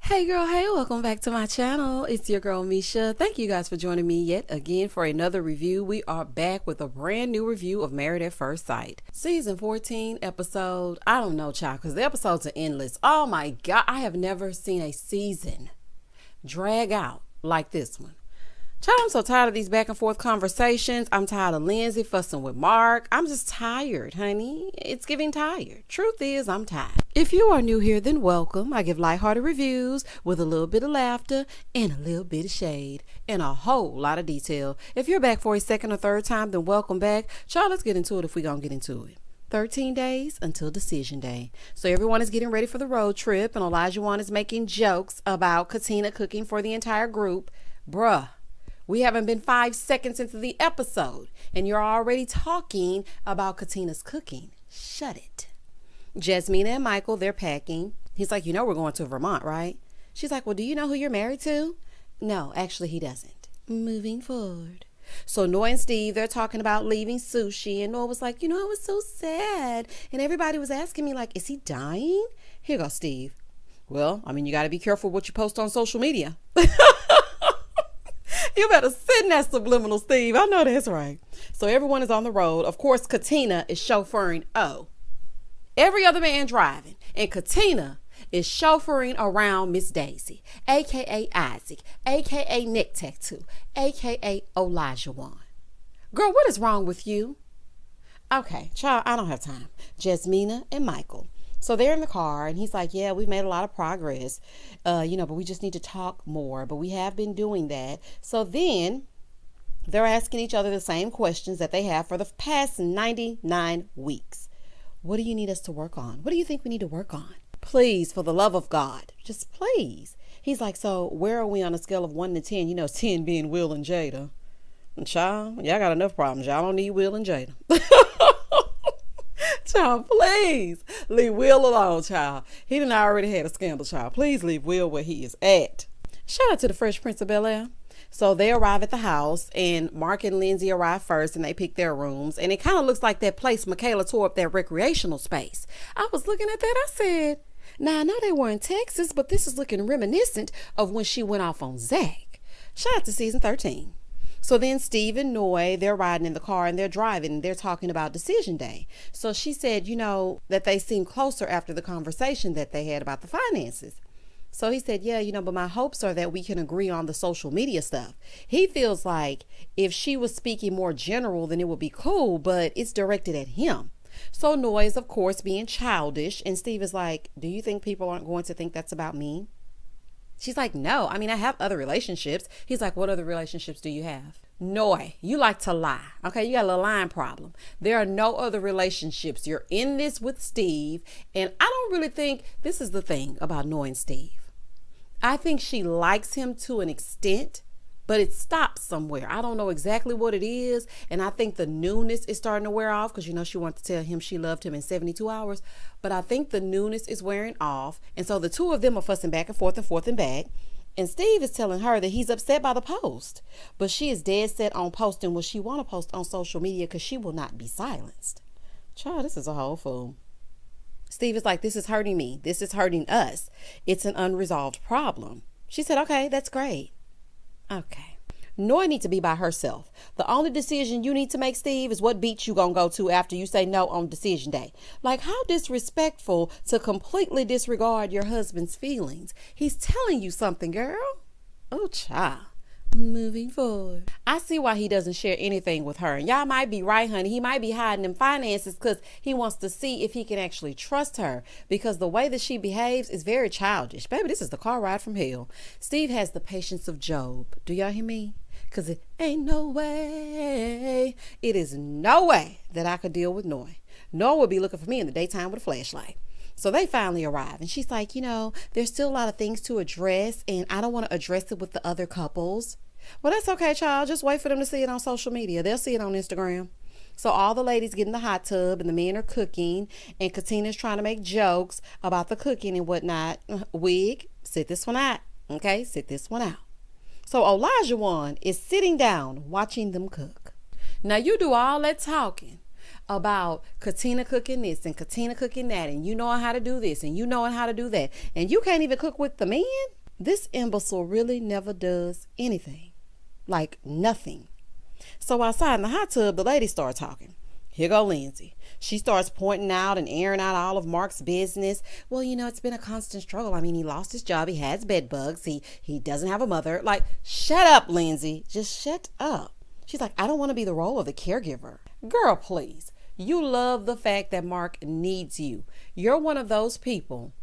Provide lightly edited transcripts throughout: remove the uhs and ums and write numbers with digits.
Hey girl, hey, welcome back to my channel. It's your girl Misha. Thank you guys for joining me yet again for another review. We are back with a brand new review of Married at First Sight. Season 14 episode, I don't know, child, because the episodes are endless. Oh my God, I have never seen a season drag out like this one. Child, I'm so tired of these back and forth conversations. I'm tired of Lindsay fussing with Mark. I'm just tired, honey. It's giving tired. Truth is, I'm tired. If you are new here, then welcome. I give lighthearted reviews with a little bit of laughter and a little bit of shade and a whole lot of detail. If you're back for a second or third time, then welcome back. Child, let's get into it if we're going to get into it. 13 days until decision day. So everyone is getting ready for the road trip, and Elijah One is making jokes about Katina cooking for the entire group. Bruh. We haven't been 5 seconds into the episode, and you're already talking about Katina's cooking. Shut it. Jasmina and Michael, they're packing. He's like, we're going to Vermont, right? She's like, well, do you know who you're married to? No, actually, he doesn't. Moving forward. So Noi and Steve, they're talking about leaving sushi, and Noi was like, it was so sad. And everybody was asking me, like, is he dying? Here goes Steve. Well, you got to be careful what you post on social media. You better sit in that subliminal, Steve. I know that's right. So everyone is on the road. Of course, Katina is chauffeuring. Every other man driving. And Katina is chauffeuring around Miss Daisy, a.k.a. Isaac, a.k.a. Neck Tattoo, a.k.a. Elijah One. Girl, what is wrong with you? Okay, child, I don't have time. Jasmina and Michael. So they're in the car, and he's like, yeah, we've made a lot of progress, but we just need to talk more. But we have been doing that. So then they're asking each other the same questions that they have for the past 99 weeks. What do you need us to work on? What do you think we need to work on? Please, for the love of God, just please. He's like, so where are we on a scale of 1 to 10? 10 being Will and Jada. And child, y'all got enough problems. Y'all don't need Will and Jada. Child, please leave Will alone, child. He done already had a scandal, child. Please leave Will where he is at. Shout out to the Fresh Prince of Bel-Air. So they arrive at the house, and Mark and Lindsay arrive first, and they pick their rooms. And it kind of looks like that place Michaela tore up, that recreational space. I was looking at that. I said, now I know they were in Texas, but this is looking reminiscent of when she went off on Zach. Shout out to season 13. So then Steve and Noi, they're riding in the car and they're driving and they're talking about decision day. So she said, that they seem closer after the conversation that they had about the finances. So he said, yeah, but my hopes are that we can agree on the social media stuff. He feels like if she was speaking more general, then it would be cool, but it's directed at him. So Noi is, of course, being childish. And Steve is like, do you think people aren't going to think that's about me? She's like, no, I have other relationships. He's like, what other relationships do you have? Noi, you like to lie. Okay, you got a little lying problem. There are no other relationships. You're in this with Steve. And I don't really think this is the thing about Noi and Steve. I think she likes him to an extent, but it stops somewhere. I don't know exactly what it is. And I think the newness is starting to wear off because, she wanted to tell him she loved him in 72 hours. But I think the newness is wearing off. And so the two of them are fussing back and forth and back. And Steve is telling her that he's upset by the post. But she is dead set on posting what she want to post on social media because she will not be silenced. Child, this is a whole fool. Steve is like, this is hurting me. This is hurting us. It's an unresolved problem. She said, okay, that's great. Okay. Noi needs to be by herself. The only decision you need to make, Steve, is what beach you gonna go to after you say no on decision day. Like, how disrespectful to completely disregard your husband's feelings. He's telling you something, girl. Oh, child. Moving forward. I see why he doesn't share anything with her. And y'all might be right, honey. He might be hiding them finances because he wants to see if he can actually trust her. Because the way that she behaves is very childish. Baby, this is the car ride from hell. Steve has the patience of Job. Do y'all hear me? Because it ain't no way. It is no way that I could deal with Noi. Noi would be looking for me in the daytime with a flashlight. So they finally arrive, and she's like, there's still a lot of things to address, and I don't want to address it with the other couples. Well, that's okay, child. Just wait for them to see it on social media. They'll see it on Instagram. So all the ladies get in the hot tub, and the men are cooking, and Katina's trying to make jokes about the cooking and whatnot. Wig, sit this one out. Okay, sit this one out. So Elijah One is sitting down watching them cook. Now you do all that talking about Katina cooking this and Katina cooking that, and you know how to do this and you know how to do that, and you can't even cook with the men? This imbecile really never does anything. Like nothing. So outside in the hot tub, the ladies start talking. Here go Lindsay. She starts pointing out and airing out all of Mark's business. Well, it's been a constant struggle. I mean, he lost his job. He has bed bugs. He doesn't have a mother. Like, shut up, Lindsay. Just shut up. She's like, I don't want to be the role of the caregiver. Girl, please. You love the fact that Mark needs you. You're one of those people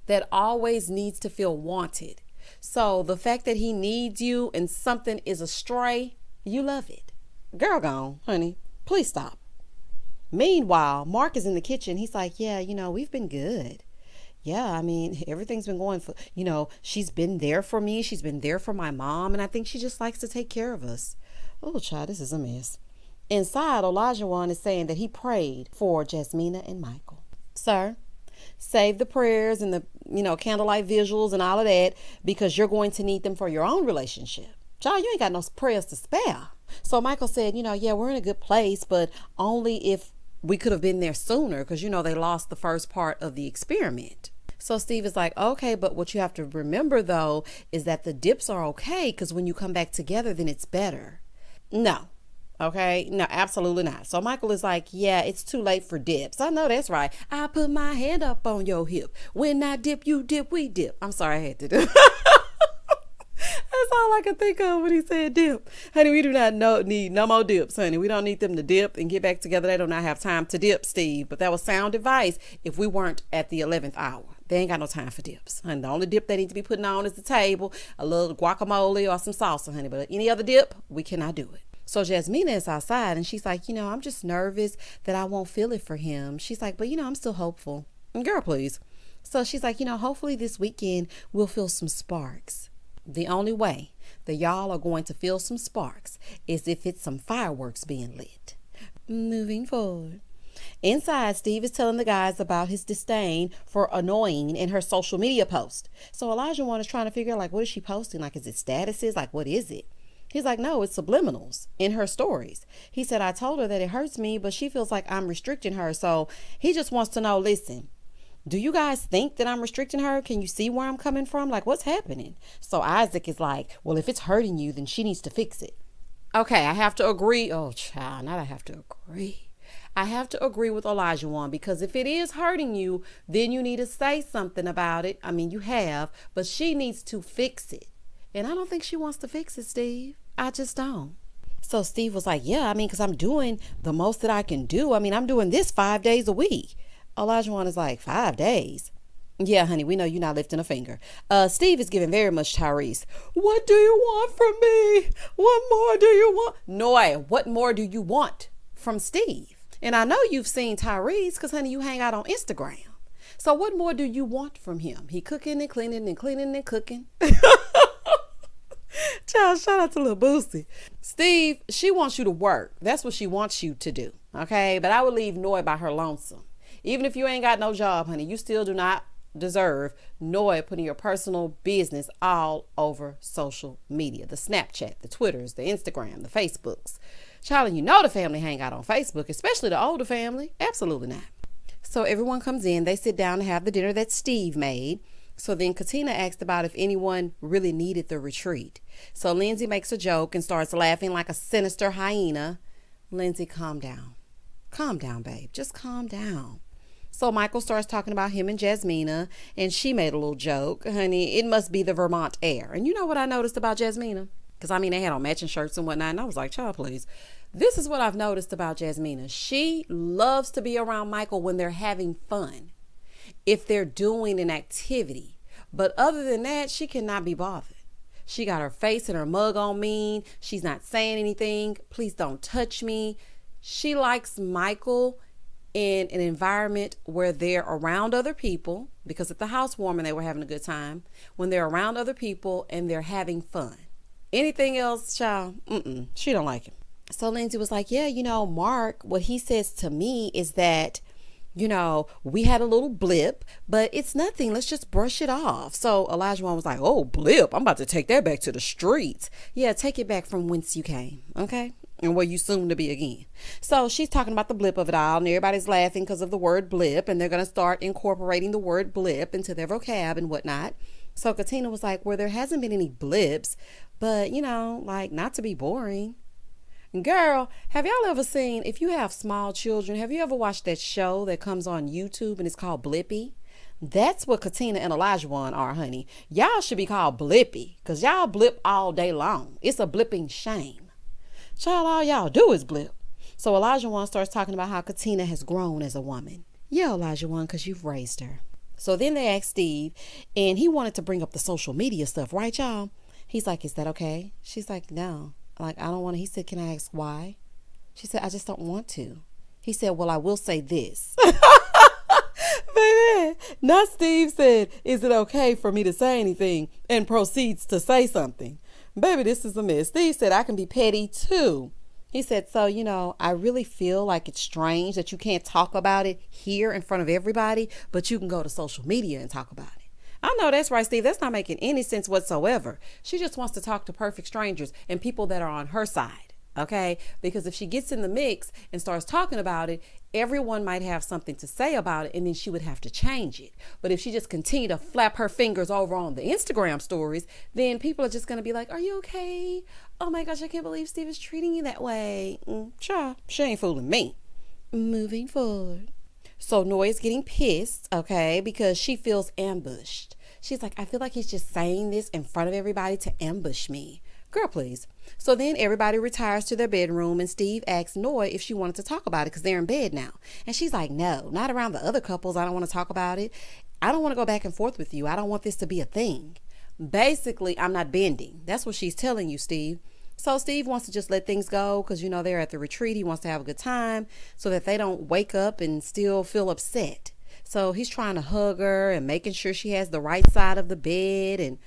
that always needs to feel wanted. So the fact that he needs you and something is astray, you love it. Girl gone, honey. Please stop. Meanwhile, Mark is in the kitchen. He's like, yeah, we've been good. Yeah, I mean, everything's been going for, she's been there for me. She's been there for my mom. And I think she just likes to take care of us. Oh, child, this is a mess. Inside, Olajuwon is saying that he prayed for Jasmina and Michael. Sir, save the prayers and the, candlelight visuals and all of that because you're going to need them for your own relationship. Child, you ain't got no prayers to spare. So Michael said, yeah, we're in a good place, but only if we could have been there sooner because, they lost the first part of the experiment. So Steve is like, okay, but what you have to remember, though, is that the dips are okay because when you come back together, then it's better. No. Okay, no, absolutely not. So Michael is like, yeah, it's too late for dips. I know that's right. I put my hand up on your hip. When I dip, you dip, we dip. I'm sorry, I had to do That's all I could think of when he said dip. Honey, we do not need no more dips, honey. We don't need them to dip and get back together. They do not have time to dip, Steve. But that was sound advice if we weren't at the 11th hour. They ain't got no time for dips. Honey, the only dip they need to be putting on is the table, a little guacamole or some salsa, honey. But any other dip, we cannot do it. So Jasmina is outside and she's like, I'm just nervous that I won't feel it for him. She's like, but I'm still hopeful. Girl, please. So she's like, hopefully this weekend we'll feel some sparks. The only way that y'all are going to feel some sparks is if it's some fireworks being lit. Moving forward. Inside, Steve is telling the guys about his disdain for annoying in her social media post. So Olajuwon is trying to figure out, what is she posting? Is it statuses? What is it? He's like, no, it's subliminals in her stories. He said, I told her that it hurts me, but she feels like I'm restricting her. So he just wants to know, listen, do you guys think that I'm restricting her? Can you see where I'm coming from? What's happening? So Isaac is like, well, if it's hurting you, then she needs to fix it. Okay, I have to agree. Oh, child, now I have to agree. I have to agree with Olajuwon because if it is hurting you, then you need to say something about it. I mean, you have, but she needs to fix it. And I don't think she wants to fix it, Steve. I just don't. So Steve was like, yeah, because I'm doing the most that I can do. I'm doing this 5 days a week. Olajuwon is like, 5 days? Yeah, honey, we know you're not lifting a finger. Steve is giving very much Tyrese. What do you want from me? What more do you want? Noi, what more do you want from Steve? And I know you've seen Tyrese because, honey, you hang out on Instagram. So what more do you want from him? He cooking and cleaning and cleaning and cooking. Child, shout out to Lil Boosie. Steve, she wants you to work. That's what she wants you to do. Okay. But I would leave Noi by her lonesome. Even if you ain't got no job, honey, you still do not deserve Noi putting your personal business all over social media. The Snapchat, the Twitters, the Instagram, the Facebooks. Child, the family hang out on Facebook, especially the older family. Absolutely not. So everyone comes in. They sit down to have the dinner that Steve made. So then Katina asked about if anyone really needed the retreat. So Lindsay makes a joke and starts laughing like a sinister hyena. Lindsay, calm down. Calm down, babe. Just calm down. So Michael starts talking about him and Jasmina, and she made a little joke. Honey, it must be the Vermont air. And you know what I noticed about Jasmina? Because, they had on matching shirts and whatnot, and I was like, child, please. This is what I've noticed about Jasmina. She loves to be around Michael when they're having fun, if they're doing an activity. But other than that, she cannot be bothered. She got her face and her mug on mean. She's not saying anything. Please don't touch me. She likes Michael in an environment where they're around other people, because at the housewarming they were having a good time, when they're around other people and they're having fun. Anything else, child, she don't like him. So Lindsay was like, yeah, Mark, what he says to me is that, we had a little blip, but it's nothing. Let's just brush it off. So Olajuwon was like, oh, blip. I'm about to take that back to the streets. Yeah, take it back from whence you came. Okay. And where you soon to be again. So she's talking about the blip of it all, and everybody's laughing because of the word blip, and they're going to start incorporating the word blip into their vocab and whatnot. So Katina was like, well, there hasn't been any blips, but like not to be boring. Girl, have y'all ever seen, if you have small children, have you ever watched that show that comes on YouTube and it's called Blippy? That's what Katina and Elijah are, honey. Y'all should be called Blippy because y'all blip all day long. It's a blipping shame. Child, all y'all do is blip. So Elijah starts talking about how Katina has grown as a woman. Yeah, Elijah because you've raised her. So then they asked Steve, and he wanted to bring up the social media stuff, right, y'all? He's like, is that okay? She's like, no. Like, I don't want to. He said, can I ask why? She said, I just don't want to. He said, well, I will say this. Baby, not Steve said, is it okay for me to say anything, and proceeds to say something. Baby, this is a mess. Steve said, I can be petty too. He said, so, I really feel like it's strange that you can't talk about it here in front of everybody, but you can go to social media and talk about it. I know that's right, Steve. That's not making any sense whatsoever. She just wants to talk to perfect strangers and people that are on her side. Okay, because if she gets in the mix and starts talking about it, everyone might have something to say about it, and then she would have to change it. But if she just continue to flap her fingers over on the Instagram stories, then people are just going to be like, are you okay? Oh my gosh, I can't believe Steve is treating you that way. Sure, she ain't fooling me. Moving forward. So Noi is getting pissed, okay, because she feels ambushed. She's like, I feel like he's just saying this in front of everybody to ambush me. Girl, please. So then everybody retires to their bedroom, and Steve asks Noi if she wanted to talk about it because they're in bed now. And she's like, no, not around the other couples. I don't want to talk about it. I don't want to go back and forth with you. I don't want this to be a thing. Basically, I'm not bending. That's what she's telling you, Steve. So Steve wants to just let things go because, they're at the retreat. He wants to have a good time so that they don't wake up and still feel upset. So he's trying to hug her and making sure she has the right side of the bed, and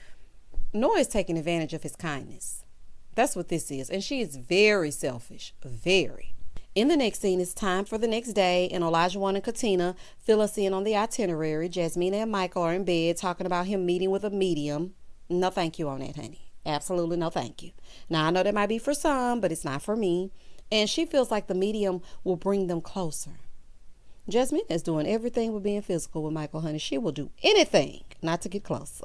Noi is taking advantage of his kindness. That's what this is. And she is very selfish. Very. In the next scene, it's time for the next day, and Elijah and Katina fill us in on the itinerary. Jasmina and Michael are in bed talking about him meeting with a medium. No thank you on that, honey. Absolutely no thank you. Now, I know that might be for some, but it's not for me. And she feels like the medium will bring them closer. Jasmine is doing everything with being physical with Michael, honey. She will do anything not to get close.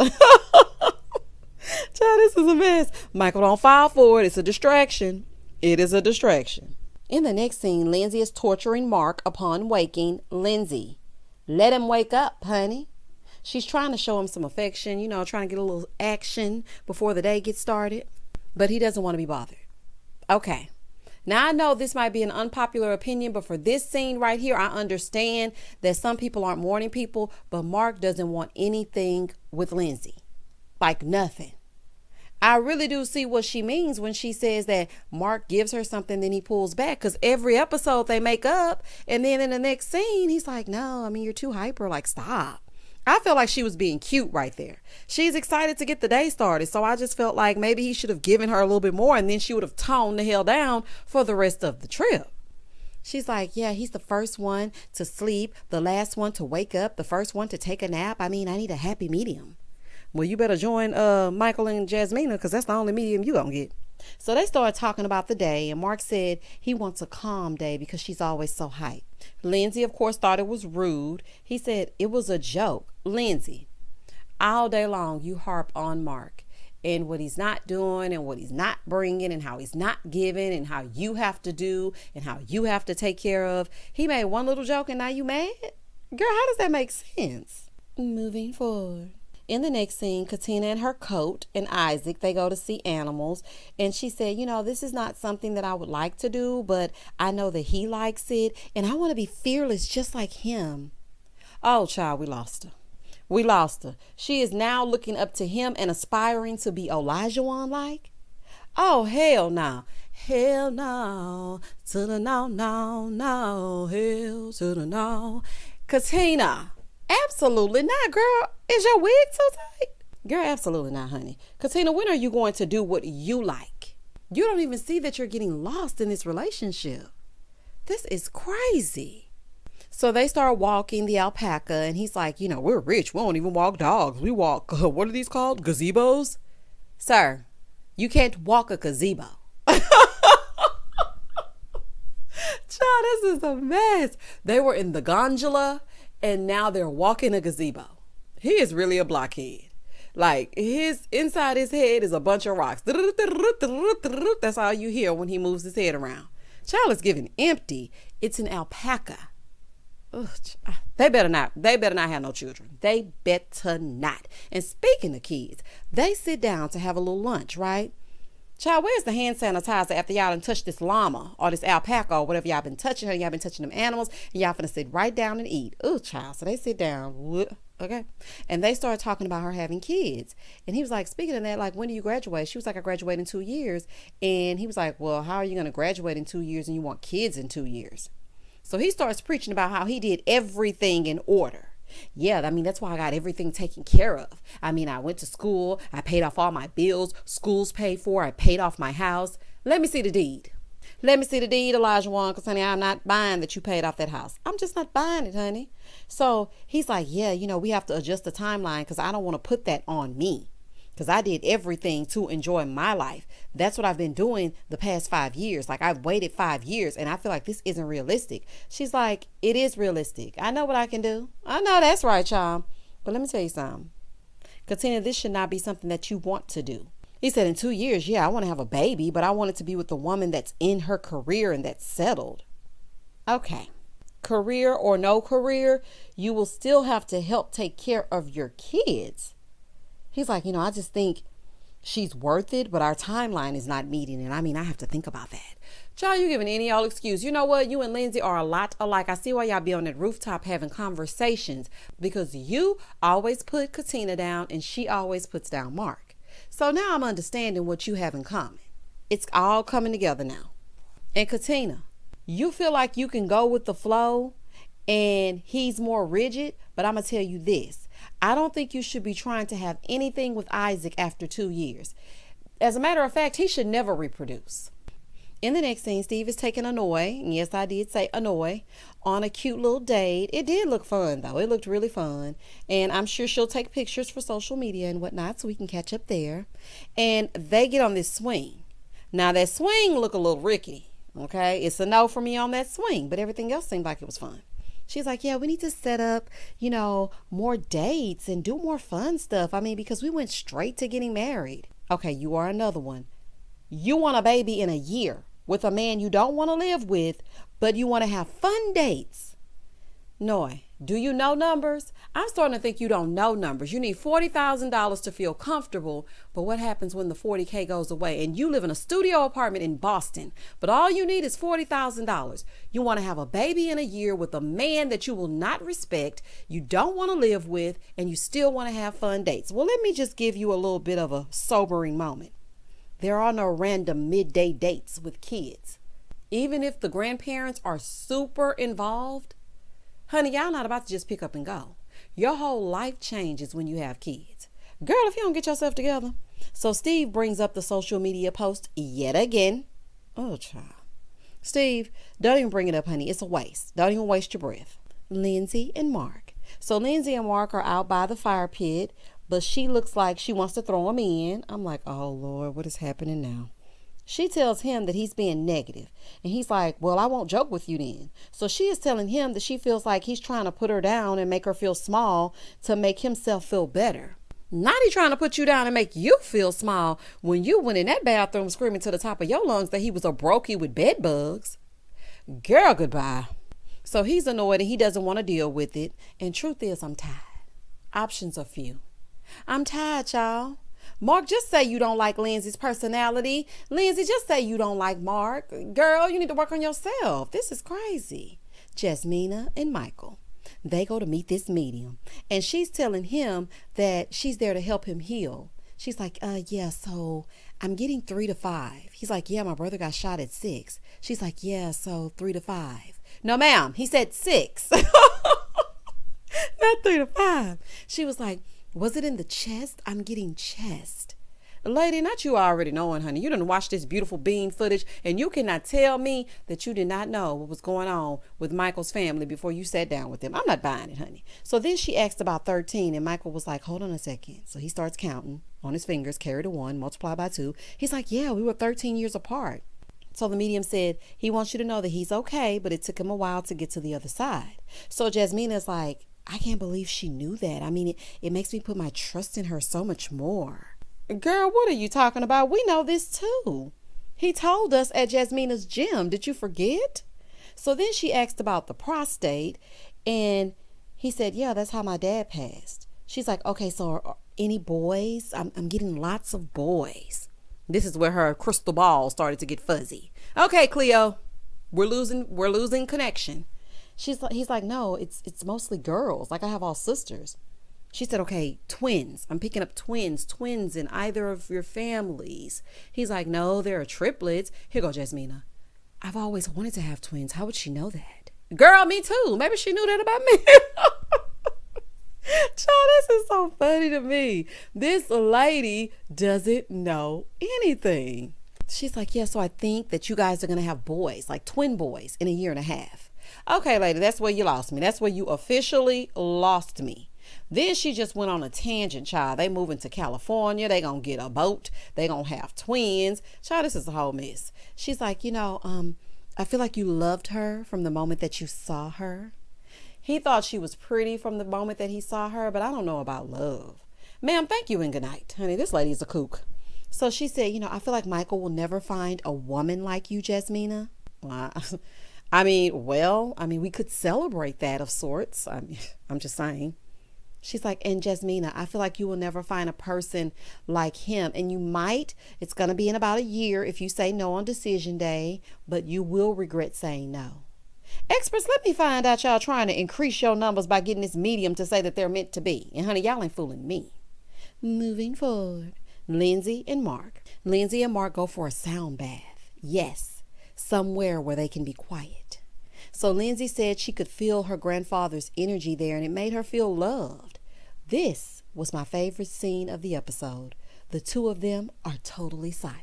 Child, this is a mess. Michael don't fall for it. It's a distraction. It is a distraction. In the next scene, Lindsay is torturing Mark upon waking. Lindsay, let him wake up, honey. She's trying to show him some affection, trying to get a little action before the day gets started. But he doesn't want to be bothered. Okay. Now, I know this might be an unpopular opinion, but for this scene right here, I understand that some people aren't morning people, but Mark doesn't want anything with Lindsay. Like nothing. I really do see what she means when she says that Mark gives her something, then he pulls back. Because every episode they make up, and then in the next scene, he's like, no, you're too hyper. Like, stop. I felt like she was being cute right there. She's excited to get the day started. So I just felt like maybe he should have given her a little bit more, and then she would have toned the hell down for the rest of the trip. She's like, yeah, he's the first one to sleep, the last one to wake up, the first one to take a nap. I need a happy medium. Well, you better join Michael and Jasmina because that's the only medium you gonna get. So they started talking about the day, and Mark said he wants a calm day because she's always so hyped. Lindsay, of course, thought it was rude. He said it was a joke. Lindsay, all day long you harp on Mark and what he's not doing and what he's not bringing and how he's not giving and how you have to do and how you have to take care of. He made one little joke and now you mad? Girl, how does that make sense? Moving forward. In the next scene, Katina and her coat and Isaac, they go to see animals. And she said, this is not something that I would like to do, but I know that he likes it. And I want to be fearless just like him. Oh, child, we lost her. We lost her. She is now looking up to him and aspiring to be Elijah-like. Oh, hell no. Hell no. To the no, no, no. Hell to the no. Katina. Absolutely not, girl. Is your wig so tight? Girl, absolutely not, honey. Katina, when are you going to do what you like? You don't even see that you're getting lost in this relationship. This is crazy. So they start walking the alpaca, and he's like, we're rich. We don't even walk dogs. We walk, what are these called? Gazebos? Sir, you can't walk a gazebo. Child, this is a mess. They were in the gondola, and now they're walking a gazebo. He is really a blockhead. Like inside his head is a bunch of rocks. That's all you hear when he moves his head around. Child is giving empty. It's an alpaca. Ugh, they better not have no children. They better not. And speaking of kids, they sit down to have a little lunch, right? Child, where's the hand sanitizer after y'all done touched this llama or this alpaca or whatever y'all been touching? Y'all been touching them animals and y'all finna sit right down and eat. Ooh, child. So they sit down. Okay. And they started talking about her having kids. And he was like, speaking of that, like, when do you graduate? She was like, I graduate in 2 years. And he was like, well, how are you going to graduate in 2 years and you want kids in 2 years? So he starts preaching about how he did everything in order. Yeah, I mean, that's why I got everything taken care of. I mean, I went to school. I paid off all my bills. School's paid for. I paid off my house. Let me see the deed. Let me see the deed, Elijah Wan, because, honey, I'm not buying that you paid off that house. I'm just not buying it, honey. So he's like, yeah, we have to adjust the timeline because I don't want to put that on me because I did everything to enjoy my life. That's what I've been doing the past 5 years. Like, I've waited 5 years and I feel like this isn't realistic. She's like, it is realistic. I know what I can do. I know that's right, child. But let me tell you something. Katina, this should not be something that you want to do. He said, in 2 years, yeah, I want to have a baby, but I want it to be with a woman that's in her career and that's settled. Okay. Career or no career, you will still have to help take care of your kids. He's like, I just think she's worth it, but our timeline is not meeting it. I mean, I have to think about that. Child, you giving any old excuse. You know what? You and Lindsay are a lot alike. I see why y'all be on that rooftop having conversations because you always put Katina down and she always puts down Mark. So now I'm understanding what you have in common. It's all coming together now. And Katina, you feel like you can go with the flow and he's more rigid, but I'm going to tell you this. I don't think you should be trying to have anything with Isaac after 2 years. As a matter of fact, he should never reproduce. In the next scene, Steve is taking Noi, and yes, I did say Noi, on a cute little date. It did look fun, though. It looked really fun. And I'm sure she'll take pictures for social media and whatnot so we can catch up there. And they get on this swing. Now, that swing look a little rickety, okay? It's a no for me on that swing, but everything else seemed like it was fun. She's like, yeah, we need to set up, more dates and do more fun stuff. I mean, because we went straight to getting married. Okay, you are another one. You want a baby in a year with a man you don't want to live with, but you want to have fun dates. Noi, do you know numbers? I'm starting to think you don't know numbers. You need $40,000 to feel comfortable, but what happens when the $40K goes away? And you live in a studio apartment in Boston, but all you need is $40,000. You want to have a baby in a year with a man that you will not respect, you don't want to live with, and you still want to have fun dates. Well, let me just give you a little bit of a sobering moment. There are no random midday dates with kids. Even if the grandparents are super involved, honey, y'all not about to just pick up and go. Your whole life changes when you have kids. Girl, if you don't get yourself together. So Steve brings up the social media post yet again. Oh, child. Steve, don't even bring it up, honey. It's a waste. Don't even waste your breath. Lindsay and Mark. So Lindsay and Mark are out by the fire pit, but she looks like she wants to throw him in. I'm like, oh, Lord, what is happening now? She tells him that he's being negative. And he's like, well, I won't joke with you then. So she is telling him that she feels like he's trying to put her down and make her feel small to make himself feel better. Not he trying to put you down and make you feel small when you went in that bathroom screaming to the top of your lungs that he was a brokey with bed bugs. Girl, goodbye. So he's annoyed and he doesn't want to deal with it. And truth is, I'm tired. Options are few. I'm tired, y'all. Mark, just say you don't like Lindsay's personality. Lindsay, just say you don't like Mark. Girl, you need to work on yourself. This is crazy. Jasmina and Michael, they go to meet this medium. And she's telling him that she's there to help him heal. She's like, yeah, so I'm getting 3 to 5. He's like, yeah, my brother got shot at 6. She's like, yeah, so 3 to 5. No, ma'am, he said 6. Not 3 to 5. She was like, was it in the chest? I'm getting chest. Lady, not you already knowing, honey. You done watched this beautiful bean footage and you cannot tell me that you did not know what was going on with Michael's family before you sat down with them. I'm not buying it, honey. So then she asked about 13 and Michael was like, hold on a second. So he starts counting on his fingers, carry to 1, multiply by 2. He's like, yeah, we were 13 years apart. So the medium said, he wants you to know that he's okay, but it took him a while to get to the other side. So Jasmina's like, I can't believe she knew that. I mean, it makes me put my trust in her so much more. Girl, what are you talking about? We know this too. He told us at Jasmina's gym. Did you forget? So then she asked about the prostate, and he said, yeah, that's how my dad passed. She's like, okay, so are any boys? I'm getting lots of boys. This is where her crystal ball started to get fuzzy. Okay, Cleo, we're losing connection. He's like, no, it's mostly girls. Like, I have all sisters. She said, okay, twins. I'm picking up twins in either of your families. He's like, no, there are triplets. Here go Jasmina. I've always wanted to have twins. How would she know that? Girl, me too. Maybe she knew that about me. Child, this is so funny to me. This lady doesn't know anything. She's like, yeah, so I think that you guys are going to have boys, like twin boys, in a year and a half. Okay, lady, that's where you lost me. That's where you officially lost me. Then she just went on a tangent, child. They moving to California. They gonna get a boat. They gonna have twins. Child, this is a whole mess. She's like, I feel like you loved her from the moment that you saw her. He thought she was pretty from the moment that he saw her, but I don't know about love. Ma'am, thank you and good night. Honey, this lady's a kook. So she said, I feel like Michael will never find a woman like you, Jasmina. I mean, we could celebrate that of sorts. I'm just saying. She's like, and Jasmina, I feel like you will never find a person like him. And you might, it's going to be in about a year if you say no on decision day, but you will regret saying no. Experts, let me find out y'all trying to increase your numbers by getting this medium to say that they're meant to be. And honey, y'all ain't fooling me. Moving forward, Lindsay and Mark. Lindsay and Mark go for a sound bath. Yes, somewhere where they can be quiet. So Lindsay said she could feel her grandfather's energy there, and it made her feel loved. This was my favorite scene of the episode. The two of them are totally silent.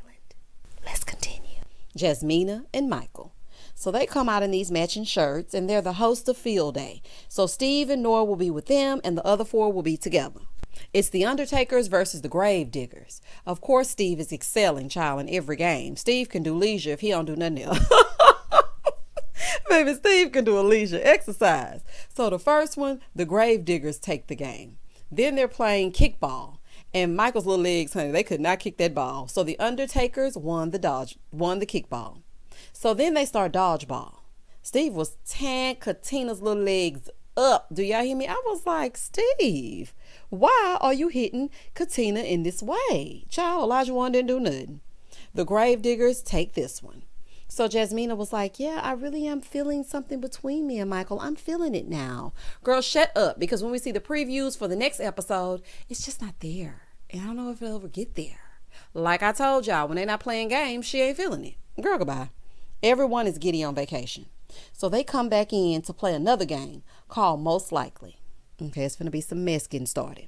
Let's continue. Jasmina and Michael. So they come out in these matching shirts, and they're the host of Field Day. So Steve and Noi will be with them, and the other four will be together. It's the Undertakers versus the Grave Diggers. Of course, Steve is excelling, child, in every game. Steve can do leisure if he don't do nothing else. Baby, Steve can do a leisure exercise. So the first one, the Grave Diggers take the game. Then they're playing kickball. And Michael's little legs, honey, they could not kick that ball. So the Undertakers won the kickball. So then they start dodgeball. Steve was tearing Katina's little legs up. Do y'all hear me? I was like, Steve, why are you hitting Katina in this way? Child, Elijah didn't do nothing. The Grave Diggers take this one. So Jasmina was like, yeah, I really am feeling something between me and Michael. I'm feeling it now. Girl, shut up. Because when we see the previews for the next episode, it's just not there. And I don't know if it'll ever get there. Like I told y'all, when they're not playing games, she ain't feeling it. Girl, goodbye. Everyone is giddy on vacation. So they come back in to play another game called Most Likely. Okay, it's going to be some mess getting started.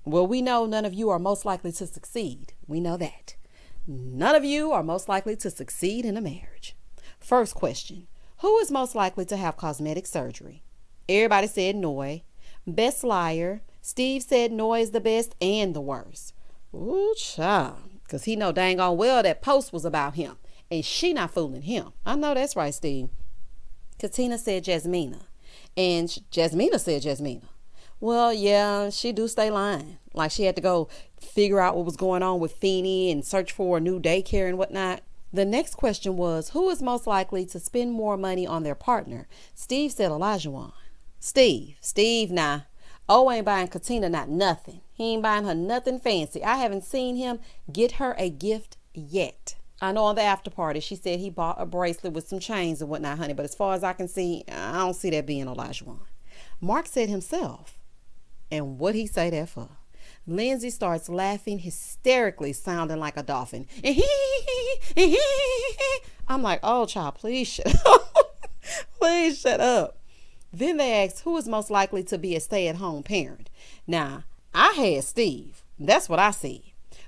Well, we know none of you are most likely to succeed. We know that. None of you are most likely to succeed in a marriage. First question, who is most likely to have cosmetic surgery? Everybody said Noi. Best liar, Steve said Noi is the best and the worst. Ooh, child, because he know dang on well that post was about him. And she not fooling him. I know that's right, Steve. Katina said Jasmina. And Jasmina said Jasmina. Well, yeah, she do stay lying. Like she had to go figure out what was going on with Feeny and search for a new daycare and whatnot. The next question was, who is most likely to spend more money on their partner? Steve said Elijah. Steve, nah. Oh, ain't buying Katina not nothing. He ain't buying her nothing fancy. I haven't seen him get her a gift yet. I know on the after party, she said he bought a bracelet with some chains and whatnot, honey. But as far as I can see, I don't see that being Elijah. Mark said himself. And what he say that for? Lindsay starts laughing hysterically, sounding like a dolphin. I'm like, oh, child, please shut up. Please shut up. Then they asked who is most likely to be a stay-at-home parent. Now, I had Steve. That's what I said.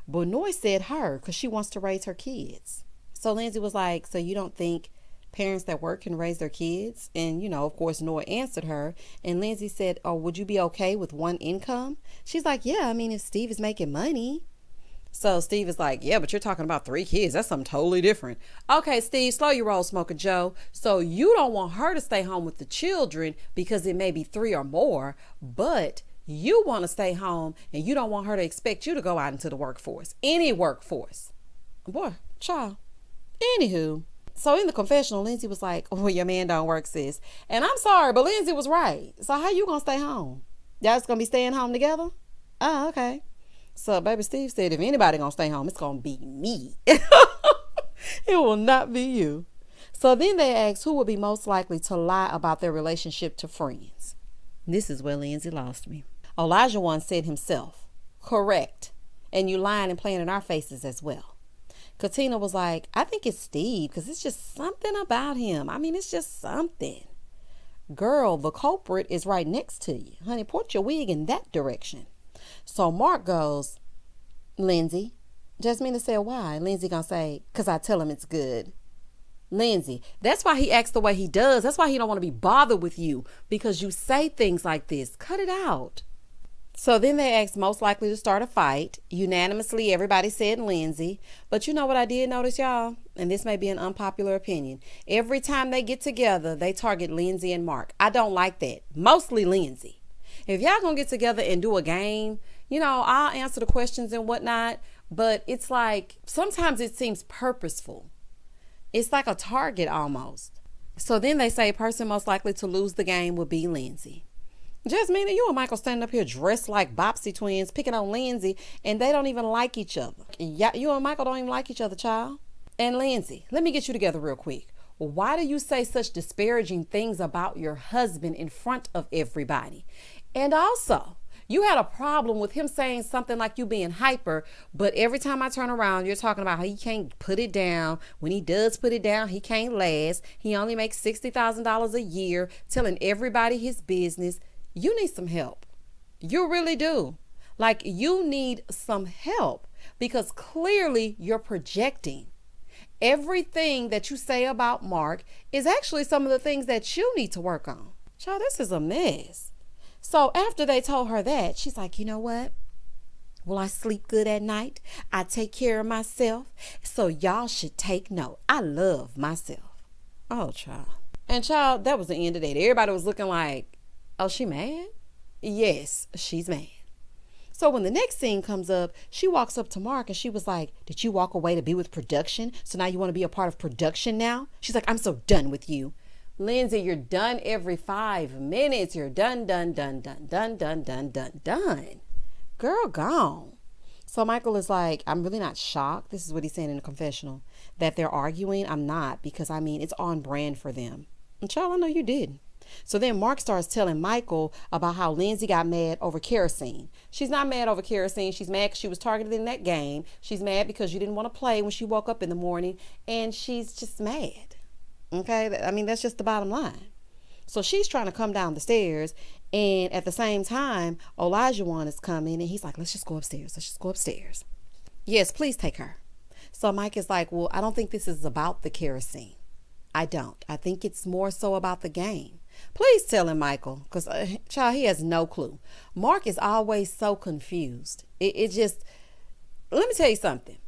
But Noi said her because she wants to raise her kids. So Lindsay was like, so you don't think parents that work can raise their kids? And, of course, Noi answered her. And Lindsay said, oh, would you be okay with one income? She's like, yeah, I mean, if Steve is making money. So Steve is like, yeah, but you're talking about 3 kids. That's something totally different. Okay, Steve, slow your roll, Smoking Joe. So you don't want her to stay home with the children because it may be 3 or more, but you want to stay home and you don't want her to expect you to go out into the workforce, any workforce. Boy, child. Anywho, so in the confessional, Lindsay was like, well, your man don't work, sis. And I'm sorry, but Lindsay was right. So how you gonna stay home? Y'all just gonna be staying home together? Oh, okay. So baby Steve said, if anybody gonna stay home, it's gonna be me. It will not be you. So then they asked who would be most likely to lie about their relationship to friends. This is where Lindsay lost me. Elijah one said himself, correct. And you lying and playing in our faces as well. Katina was like, I think it's Steve because it's just something about him. I mean, it's just something. Girl, the culprit is right next to you. Honey, point your wig in that direction. So Mark goes, Lindsay. Jasmina said, why? Lindsay gonna say, because I tell him it's good. Lindsay, that's why he acts the way he does. That's why he don't want to be bothered with you, because you say things like this. Cut it out. So then they asked most likely to start a fight. Unanimously, everybody said Lindsay. But you know what I did notice, y'all? And this may be an unpopular opinion. Every time they get together, they target Lindsay and Mark. I don't like that. Mostly Lindsay. If y'all gonna get together and do a game, I'll answer the questions and whatnot. But it's like, sometimes it seems purposeful. It's like a target almost. So then they say person most likely to lose the game would be Lindsay. Jasmina, you and Michael standing up here dressed like Bopsy twins, picking on Lindsay, and they don't even like each other. You and Michael don't even like each other, child. And Lindsay, let me get you together real quick. Why do you say such disparaging things about your husband in front of everybody? And also, you had a problem with him saying something like you being hyper, but every time I turn around, you're talking about how he can't put it down. When he does put it down, he can't last. He only makes $60,000 a year, telling everybody his business. You need some help. You really do. Like, you need some help because clearly you're projecting. Everything that you say about Mark is actually some of the things that you need to work on. Child, this is a mess. So after they told her that, she's like, you know what? Well, I sleep good at night. I take care of myself. So y'all should take note. I love myself. Oh, child. And child, that was the end of that. Everybody was looking like, oh, she mad? Yes, she's mad. So when the next scene comes up, she walks up to Mark and she was like, did you walk away to be with production? So now you want to be a part of production now? She's like, I'm so done with you. Lindsay, you're done every 5 minutes. You're done. Girl, gone. So Michael is like, I'm really not shocked. This is what he's saying in the confessional, that they're arguing. I'm not, because it's on brand for them. And child, I know you did. So then Mark starts telling Michael about how Lindsay got mad over kerosene. She's not mad over kerosene. She's mad because she was targeted in that game. She's mad because you didn't want to play when she woke up in the morning. And she's just mad. Okay? That's just the bottom line. So she's trying to come down the stairs. And at the same time, Elijah one is coming. And he's like, let's just go upstairs. Yes, please take her. So Mike is like, well, I don't think this is about the kerosene. I don't. I think it's more so about the game. Please tell him, Michael, because child, he has no clue. Mark is always so confused. It just, let me tell you something.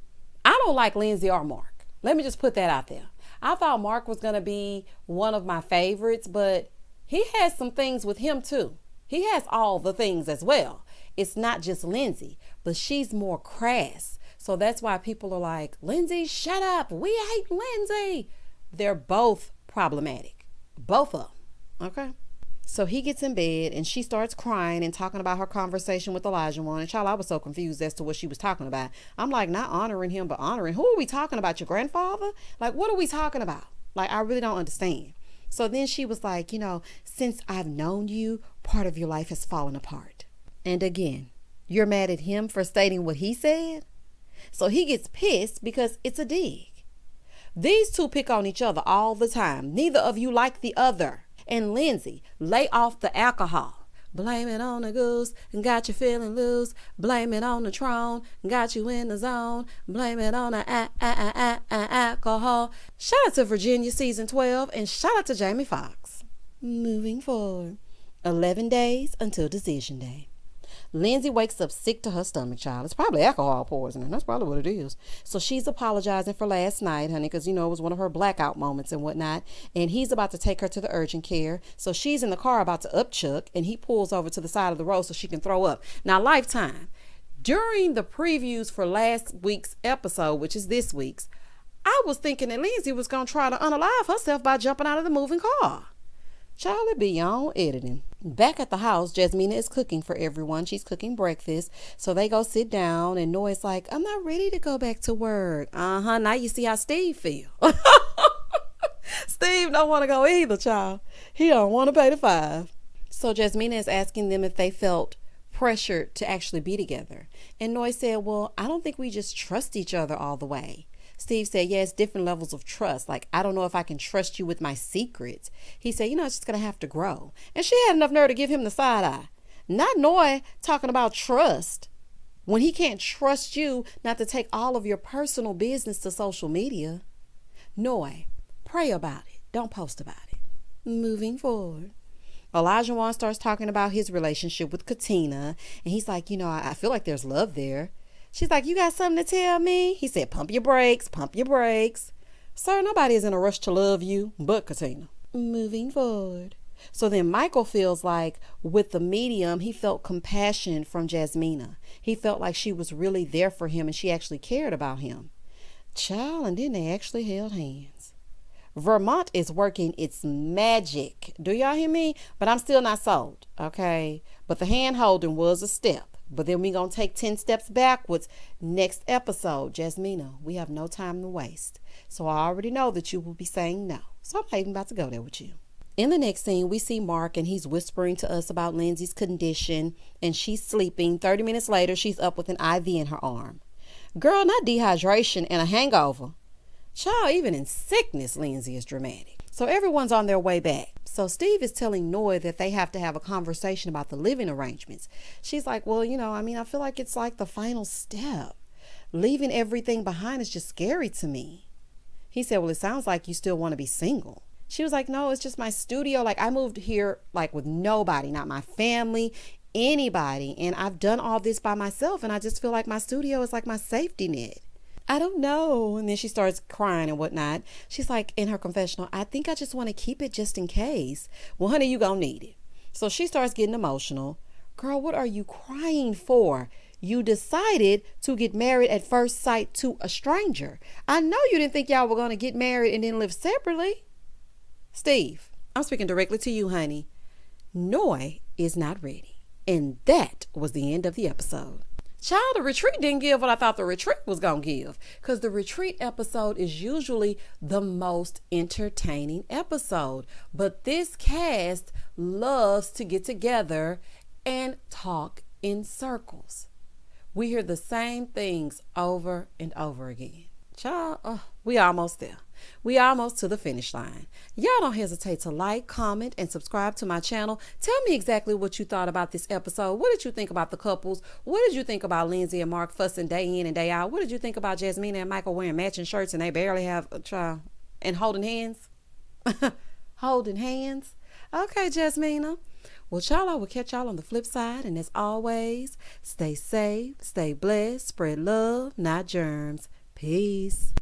I don't like Lindsay or Mark. Let me just put that out there. I thought Mark was going to be one of my favorites, but he has some things with him too. He has all the things as well. It's not just Lindsay, but she's more crass. So that's why people are like, Lindsay, shut up. We hate Lindsay. They're both problematic. Both of them. Okay. So he gets in bed and she starts crying and talking about her conversation with Elijah one. And child, I was so confused as to what she was talking about. I'm like, not honoring him, but honoring. Who are we talking about? Your grandfather? Like, what are we talking about? Like, I really don't understand. So then she was like, since I've known you, part of your life has fallen apart. And again, you're mad at him for stating what he said? So he gets pissed because it's a dig. These two pick on each other all the time. Neither of you like the other. And Lindsay, lay off the alcohol. Blame it on the goose and got you feeling loose. Blame it on the Tron, got you in the zone. Blame it on the alcohol. Shout out to Virginia season 12 and shout out to Jamie Foxx. Moving forward, 11 days until decision day. Lindsay wakes up sick to her stomach, child. It's probably alcohol poisoning. That's probably what it is. So she's apologizing for last night, honey, because, it was one of her blackout moments and whatnot. And he's about to take her to the urgent care. So she's in the car about to upchuck, and he pulls over to the side of the road so she can throw up. Now, Lifetime, during the previews for last week's episode, which is this week's, I was thinking that Lindsay was going to try to unalive herself by jumping out of the moving car. Child, it be your editing. Back at the house, Jasmina is cooking for everyone. She's cooking breakfast. So they go sit down, and Noi's like, I'm not ready to go back to work. Now you see how Steve feel. Steve don't want to go either, child. He don't want to pay the $5. So Jasmina is asking them if they felt pressured to actually be together. And Noi said, well, I don't think we just trust each other all the way. Steve said, yeah, it's different levels of trust. Like, I don't know if I can trust you with my secrets. He said, it's just going to have to grow. And she had enough nerve to give him the side eye. Not Noi talking about trust when he can't trust you not to take all of your personal business to social media. Noi, pray about it. Don't post about it. Moving forward. Elijah Wan starts talking about his relationship with Katina. And he's like, I feel like there's love there. She's like, you got something to tell me? He said, pump your brakes, pump your brakes. Sir, nobody is in a rush to love you but Katina. Moving forward. So then Michael feels like with the medium, he felt compassion from Jasmina. He felt like she was really there for him and she actually cared about him. Child, and then they actually held hands. Vermont is working its magic. Do y'all hear me? But I'm still not sold, okay? But the hand holding was a step. But then we're going to take 10 steps backwards. Next episode, Jasmina, we have no time to waste. So I already know that you will be saying no. So I'm not even about to go there with you. In the next scene, we see Mark and he's whispering to us about Lindsay's condition and she's sleeping. 30 minutes later, she's up with an IV in her arm. Girl, not dehydration and a hangover. Child, even in sickness, Lindsay is dramatic. So everyone's on their way back. So Steve is telling Noi that they have to have a conversation about the living arrangements. She's like, well, I feel like it's like the final step. Leaving everything behind is just scary to me. He said, well, it sounds like you still want to be single. She was like, no, it's just my studio. Like I moved here like with nobody, not my family, anybody. And I've done all this by myself. And I just feel like my studio is like my safety net. I don't know. And then she starts crying and whatnot. She's like in her confessional, I think I just want to keep it just in case. Well, honey, you gonna need it. So she starts getting emotional. Girl, what are you crying for? You decided to get married at first sight to a stranger. I know you didn't think y'all were going to get married and then live separately. Steve, I'm speaking directly to you, honey. Noi is not ready. And that was the end of the episode. Child, the retreat didn't give what I thought the retreat was going to give. Because the retreat episode is usually the most entertaining episode. But this cast loves to get together and talk in circles. We hear the same things over and over again. Child, we almost there. We almost to the finish line. Y'all don't hesitate to like, comment, and subscribe to my channel. Tell me exactly what you thought about this episode. What did you think about the couples? What did you think about Lindsay and Mark fussing day in and day out? What did you think about Jasmina and Michael wearing matching shirts and they barely have a child and holding hands? Holding hands? Okay, Jasmina. Well, child, I will catch y'all on the flip side. And as always, stay safe, stay blessed, spread love, not germs. Peace.